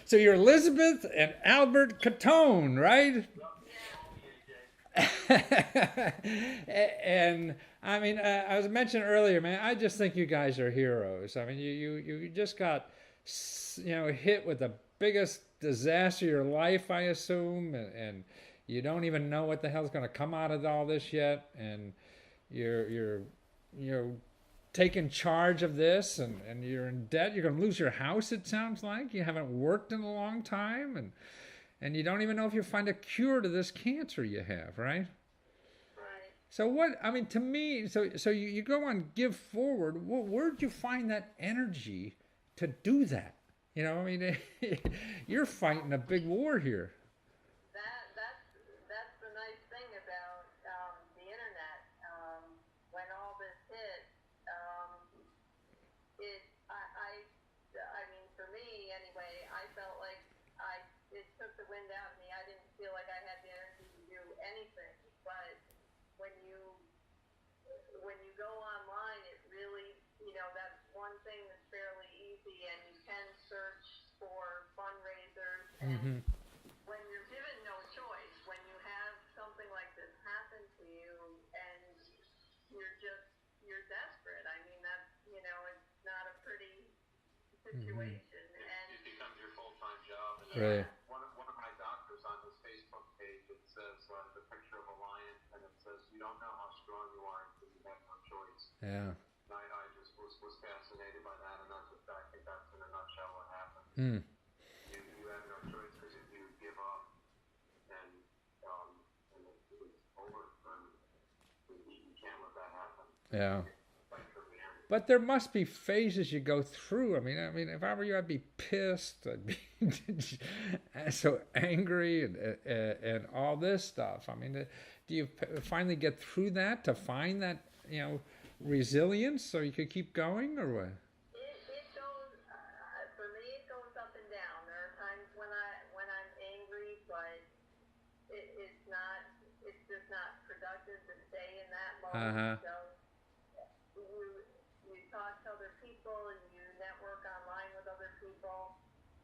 So you're Elizabeth and Albert Catone, right? And I mean, I was mentioning earlier, man. I just think you guys are heroes. I mean, you just got hit with the biggest disaster of your life, I assume, and you don't even know what the hell's going to come out of all this yet, and you're taking charge of this, and you're in debt. You're going to lose your house. It sounds like you haven't worked in a long time, and you don't even know if you'll find a cure to this cancer you have, right? Right. So what? I mean, to me, so you go on Give Forward. Where'd you find that energy to do that? I mean, you're fighting a big war here. That's the nice thing about the internet. When all this hit, it I mean for me anyway, I felt like I it took the wind out of me. I didn't feel like I had the energy to do anything. But when you when you go online, it really that's one thing that's fairly easy, and you can search for fundraisers. And Hmm. when you're given no choice, when you have something like this happen to you, and you're desperate. I mean, that's it's not a pretty Hmm. situation, and It becomes your full-time job. And yeah, Right. one of my doctors on his Facebook page, it says the picture of a lion, and it says, "You don't know how strong you are until you have no choice." Yeah. And I just was fascinated by that, and I think that's in a nutshell what happened. Hmm. You have no choice because if you give up, and it's over, you can't let that happen. Yeah. Fight for the end. But there must be phases you go through. I mean, if I were you, I'd be pissed. I'd be so angry and all this stuff. I mean, do you finally get through that to find that resilience so you could keep going, or what? it goes for me. It goes up and down. There are times when I'm angry, but it's not. It's just not productive to stay in that Uh mode. huh. So you talk to other people, and you network online with other people,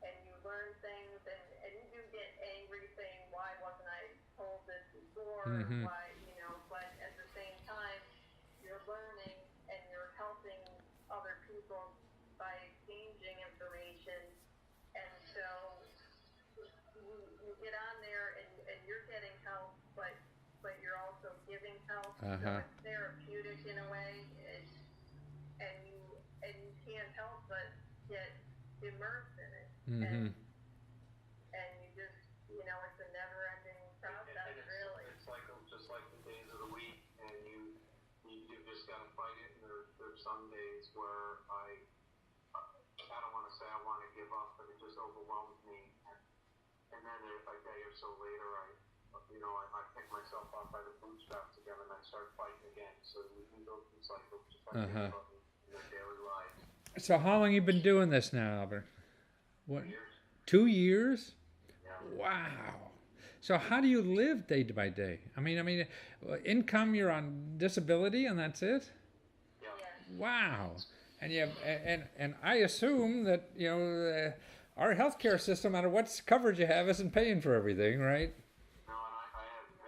and you learn things, and you do get angry saying, why wasn't I told this before, or Mm-hmm. why, but at the same time you're learning, and you're helping other people by exchanging information. And so you get on there, and you're getting help, but you're also giving help, Uh so huh. it's therapeutic in a way. And you can't help but get immersed in it, and Mm-hmm. you just it's a never ending process, And really. it's like just like the days of the week, and you just got to fight it. And there's some days where I don't want to say I want to give up, but it just overwhelms me. And then a day or so later, I pick myself up by the bootstraps again, and I start fighting again. So we can go through cycles just like Uh huh. anybody in their daily lives. So how long you been doing this now, Albert? What? Years, 2 years? yeah. Wow. So how do you live day by day? I mean, income, you're on disability, and that's it. Yeah. Yes. Wow. And you have, and I assume that our healthcare system, no matter what coverage you have, isn't paying for everything, right? No, and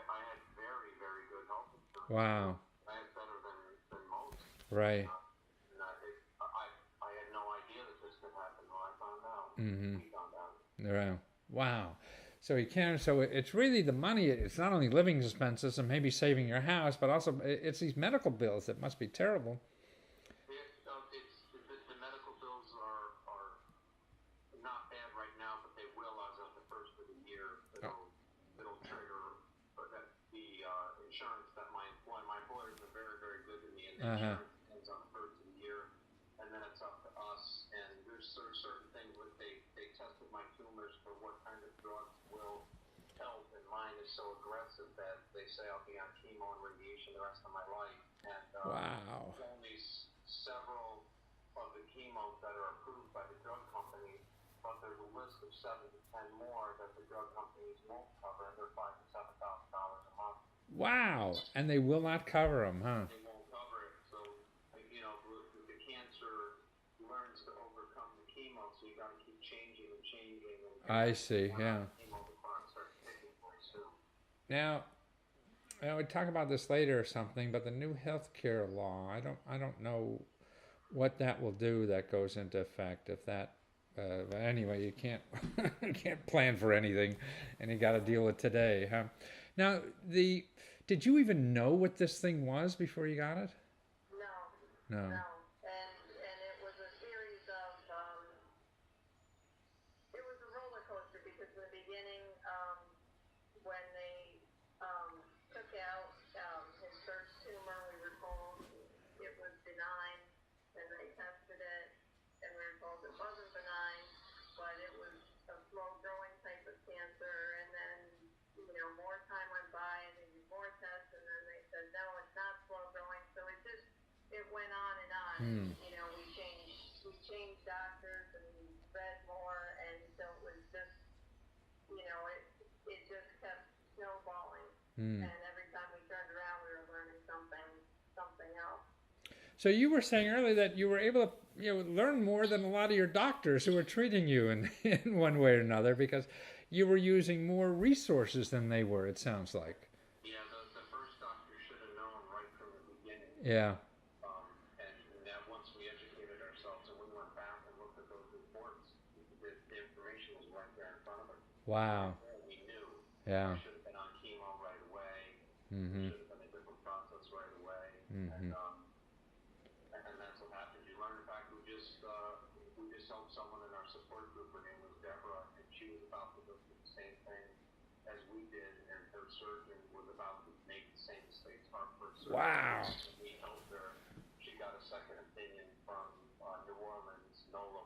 I had very, very good health insurance. Wow. I had better than most. Right. And I had no idea that this could happen when I found out. Mm-hmm. We found out. Right. Wow. So you can. So it's really the money. It's not only living expenses and maybe saving your house, but also it's these medical bills that must be terrible. The medical bills are not bad right now, but they will as of the first of the year. It'll trigger that the insurance that my employers are very, very good to me, and the Uh huh. insurance ends on the first of the year, and then it's up to us. And there's certain things that they tested my tumors for what kind of drugs will help, and mine is so aggressive that they say I'll be on chemo and radiation the rest of my life. And Wow. there's only several of the chemos that are approved by the drug companies, but there's a list of 7 to 10 more that the drug companies won't cover, and they're $5,000 to $7,000 a month. Wow. And they will not cover them, huh? They won't cover it. So, the cancer learns to overcome the chemo, so you got to keep changing and changing. And I see. When Yeah. I'm on chemo, the clock starts ticking very soon. Now, we talk about this later or something, but the new healthcare law, I don't know what that will do that goes into effect if that. But anyway, you can't you can't plan for anything, and you got to deal with today, huh? Now, the did you even know what this thing was before you got it? No, No. no. And it was a series of it was a roller coaster because in the beginning, when they took out his first tumor, we were told it was benign, and they tested it, and we were told it wasn't benign, but it was a slow-growing type of cancer, and then, more time went by, and they did more tests, and then they said, no, it's not slow-growing, so it went on and on, and, Hmm. we changed doctors, and we read more, and so it was just, it just kept snowballing, Hmm. and every time we turned around, we were learning something else. So you were saying earlier that you were able to learn more than a lot of your doctors who were treating you in in one way or another because you were using more resources than they were. It sounds like. Yeah, the first doctor should have known right from the beginning. Yeah. And that once we educated ourselves and we went back and looked at those reports, the information was right there in front of us. Wow. We knew Yeah. we should have been on chemo right away. Mm-hmm. Should have been a different process right away. Mm-hmm. And that's what happened. You learn. In fact, we just helped someone in our support group. Her name was Deborah, and she was about to go through the same thing as we did, and her surgeon was about to make the same mistakes our first surgeon. Wow. We helped her. She got a second opinion from New Orleans, NOLA,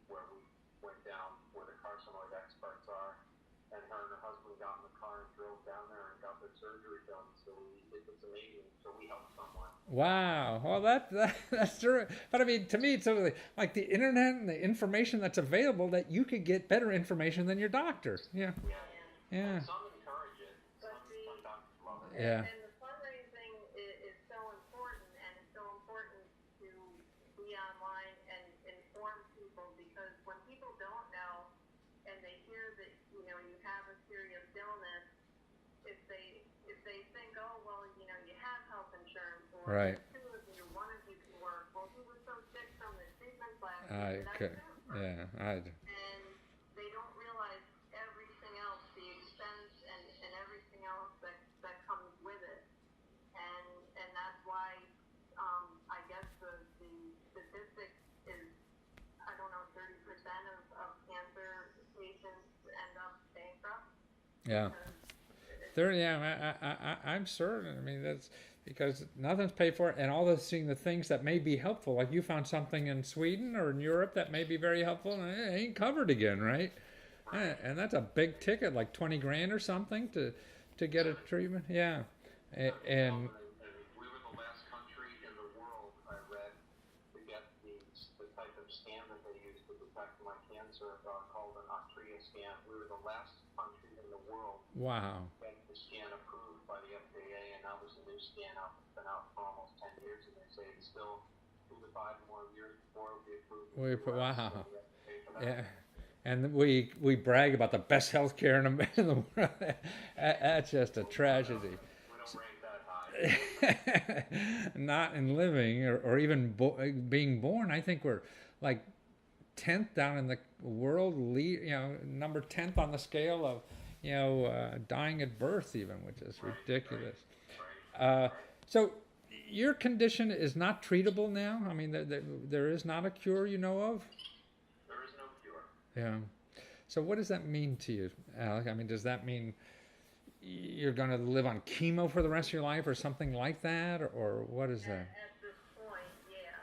where we went down where the carcinoid experts are, and her and her husband got in the car and drove down there and got their surgery done. So it's amazing. So we helped someone. Wow. Well, that's true. But I mean, to me, it's sort of like the internet and the information that's available that you could get better information than your doctor. Yeah. Yeah. Yeah. And some encourage it. But Some doctors love it. Yeah. And the fundraising is so important, and it's so important to be online and inform people because when people don't know and they hear that you have a serious illness, if they think, oh well, you have health insurance, or Right. two of you, one of you can work. Well, he was so sick from the treatment last I week that could. I couldn't work. Yeah. I. And they don't realize everything else, the expense and everything else that comes with it. And that's why I guess the statistic is, I don't know, 30% of cancer patients end up bankrupt. Yeah. There. Yeah. I'm certain. I mean, that's because nothing's paid for it, and all this seeing the things that may be helpful, like you found something in Sweden or in Europe that may be very helpful, and it ain't covered again, right? And that's a big ticket, like 20 grand or something to get a treatment. Yeah. And And we were the last country in the world, I read, to get the type of scan that they use to detect my cancer called an Octria scan. We were the last country in the world wow. to get the scan approved by the FDA, and now there's a new scan out that's been out for almost 10 years, and they say it's still 2 to 5 more years before it'll be approved. Wow. So we have to pay for that. Yeah. And we brag about the best health care in the world. That's just a tragedy. We don't rank that high. Not in living or even being born. I think we're like 10th down in the world, number 10th on the scale of, dying at birth even, which is ridiculous. So your condition is not treatable now? I mean, there is not a cure you know of? There is no cure. Yeah. So what does that mean to you, Alec? I mean, does that mean you're going to live on chemo for the rest of your life or something like that? Or what is that? At this point, yeah.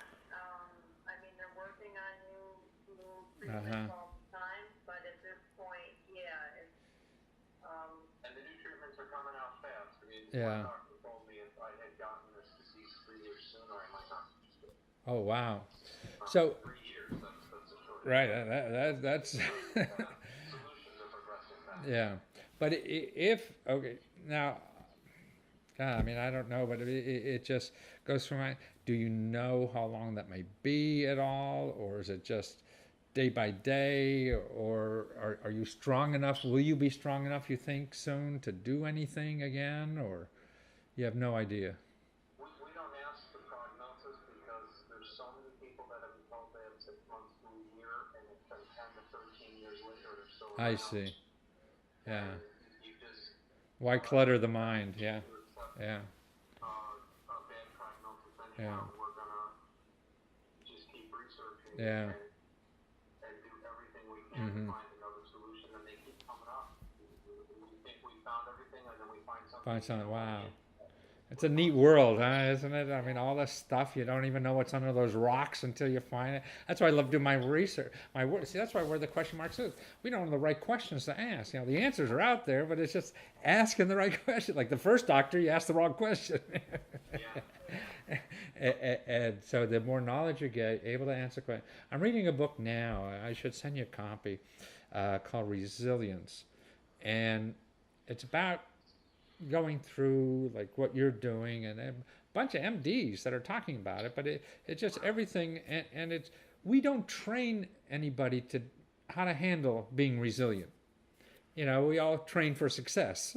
I mean, they're working on new treatments all the time, but at this point, yeah, it's. And the new treatments are coming out fast. I mean, Yeah. my doctor told me if I had gotten this disease 3 years sooner, I might not be sick. Oh, wow. So 3 years, that's a short right, that's solutions are progressing fast. yeah. But if okay now, God, I mean I don't know, but it just goes through my. Do you know how long that may be at all, or is it just day by day, or are you strong enough? Will you be strong enough, you think, soon to do anything again, or you have no idea? We don't ask the prognosis because there's so many people that have been told they have 6 months to a year, and it's been 10 to 13 years later they're still I around. see. Yeah. And you just Why clutter the mind? Yeah. to accept Yeah. a bad prognosis Yeah. anyhow. We're gonna just keep researching Yeah. and do everything we can to find another solution, and they keep coming up. We think we found everything, and then we find something. Find something. Wow. It's a neat world, huh? Isn't it? I mean, all this stuff, you don't even know what's under those rocks until you find it. That's why I love doing my research, my work. See, that's why where the question marks is. We don't know the right questions to ask. You know, the answers are out there, but it's just asking the right question. Like the first doctor, you asked the wrong question. And so the more knowledge you get, able to answer questions. I'm reading a book now. I should send you a copy, called Resilience, and it's about going through like what you're doing, and a bunch of MDs that are talking about it, but it's just everything, and it's, we don't train anybody to how to handle being resilient. You know, we all train for success.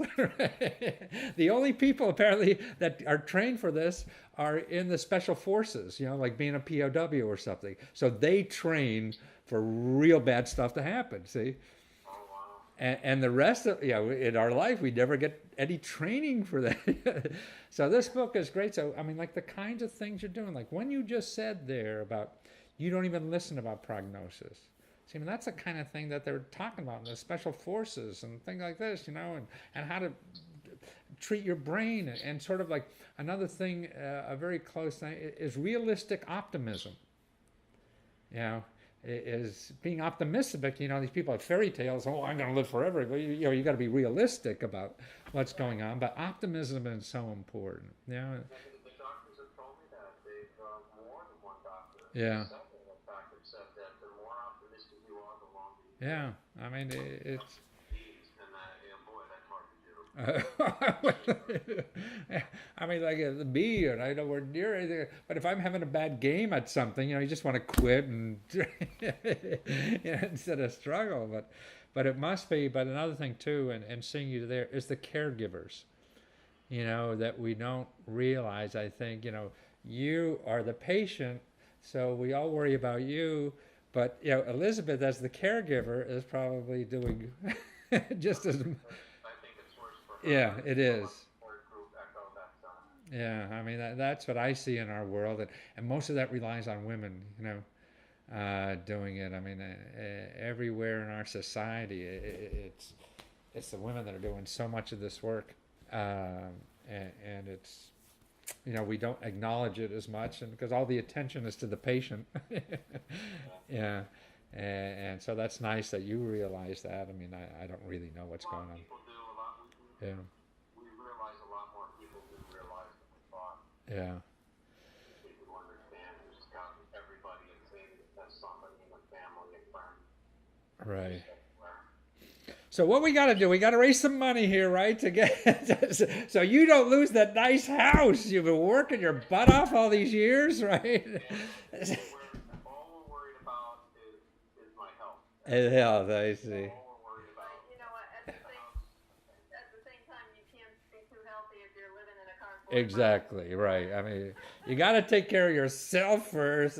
The only people apparently that are trained for this are in the special forces, you know, like being a POW or something. So they train for real bad stuff to happen, see? And the rest of, you know, in our life, we never get any training for that. So this book is great. So, I mean, like the kinds of things you're doing, like when you just said there about you don't even listen about prognosis. See, I mean, that's the kind of thing that they're talking about in the special forces and things like this, you know, and how to treat your brain. And sort of like another thing, a very close thing, is realistic optimism. You know, is being optimistic. You know, these people have fairy tales. Oh, I'm going to live forever. Well, you know, you got to be realistic about what's going on. But optimism is so important. Yeah. The doctors have told me that. They've more than one doctor. Yeah. Several doctors said that the more optimistic you are, the longer you Yeah. I mean, it's. And boy, that's hard to do. I mean, like the bee, and I know we're near anything. But if I'm having a bad game at something, you know, you just want to quit and you know, instead of struggle. But it must be. But another thing too, and seeing you there is the caregivers. You know, that we don't realize. I think, you know, you are the patient, so we all worry about you. But you know, Elizabeth as the caregiver is probably doing just as. I think it's worse for her. Yeah, it is. Group echo that. Yeah, I mean that's what I see in our world, and most of that relies on women, you know, doing it. I mean, everywhere in our society, it's the women that are doing so much of this work, and it's, you know, we don't acknowledge it as much, and because all the attention is to the patient. Yeah, and so that's nice that you realize that. I mean, I don't really know what's going on. People do a lot. Yeah. We realize a lot more people do realize than we thought. Yeah. People who understand just got everybody and say that's somebody in the family and friends. Right. So what we got to do, we got to raise some money here, right? To get so you don't lose that nice house you've been working your butt off all these years, right? All we're worried about is my health. And health, I see. All we're worried about. You know what? At the same time, you can't be too healthy if you're living in a cardboard Exactly, right. I mean, you got to take care of yourself first,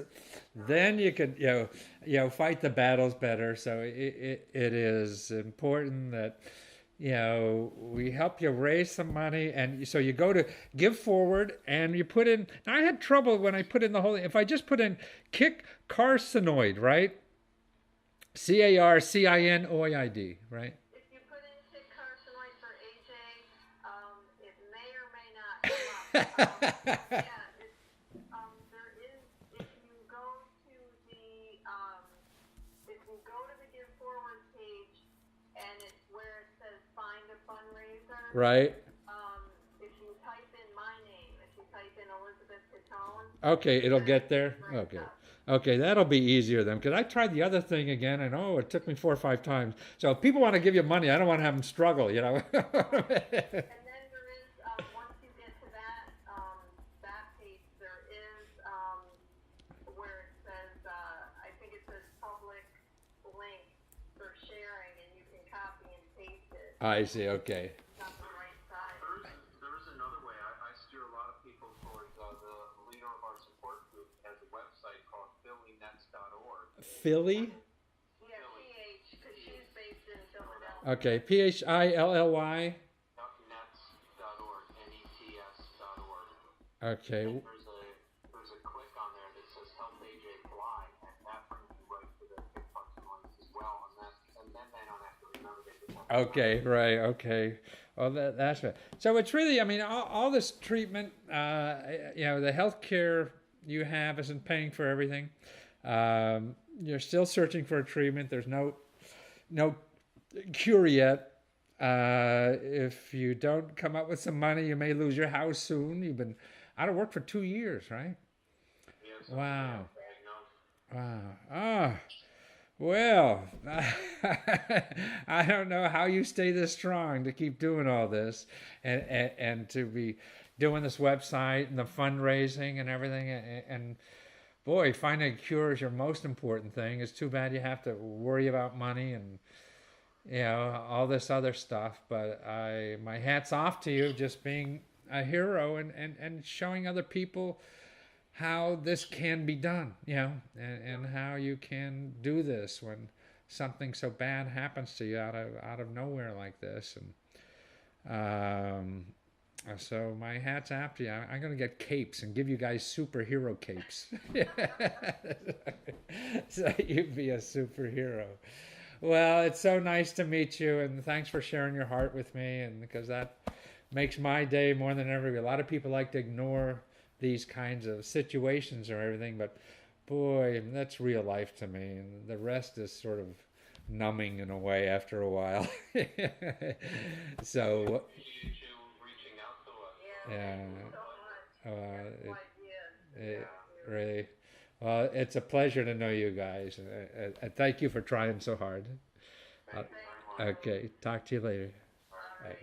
then you can, you know, fight the battles better. So it is important that, you know, we help you raise some money, and so you go to Give Forward, and you put in. Now I had trouble when I put in the whole. If I just put in kick carcinoid, right? CARCINOID, right? If you put in Kit Carcinoid for AJ, it may or may not come up. Yeah, there is, if you go to the Give Forward page, and it's where it says find a fundraiser. Right. If you type in my name, if you type in Elizabeth Catone. Okay, it'll get there. Right Okay. up. Okay, that'll be easier then, because I tried the other thing again, and it took me 4 or 5 times. So if people want to give you money, I don't want to have them struggle, you know. And then there is, once you get to that page, there is where it says, I think it says public I see. Okay. not the right side. There is another way. I steer a lot of people towards the leader of our support group has a website called phillynets.org. Philly. Yeah, PH, because she's based in Philadelphia. Okay. PHILLY. Nets.org. NETS.org. Okay. There's a click on there that says Help AJ Fly, and that brings you right to the Parks and Lanes as well. And then they don't have to remember they just have to Okay. Right. Okay. Oh, that's right. So it's really, I mean, all this treatment, the health care you have isn't paying for everything. You're still searching for a treatment. There's no cure yet. If you don't come up with some money, you may lose your house soon. You've been out of work for 2 years, right? Yes, Wow. diagnosed. Wow. Ah. Well, I don't know how you stay this strong to keep doing all this and to be doing this website and the fundraising and everything. And boy, finding a cure is your most important thing. It's too bad you have to worry about money and all this other stuff. But my hat's off to you, just being a hero and showing other people how this can be done, and how you can do this when something so bad happens to you out of nowhere like this. And so my hat's off to you. I'm going to get capes and give you guys superhero capes. So you'd be a superhero. Well, it's so nice to meet you, and thanks for sharing your heart with me, and because that makes my day more than ever. A lot of people like to ignore these kinds of situations or everything, but boy, that's real life to me, and the rest is sort of numbing in a way after a while. So Appreciate you reaching out to us. Yeah, yeah, so much. it, No idea. it really, well, it's a pleasure to know you guys, and thank you for trying so hard. Thank you very much. Okay, talk to you later. All right.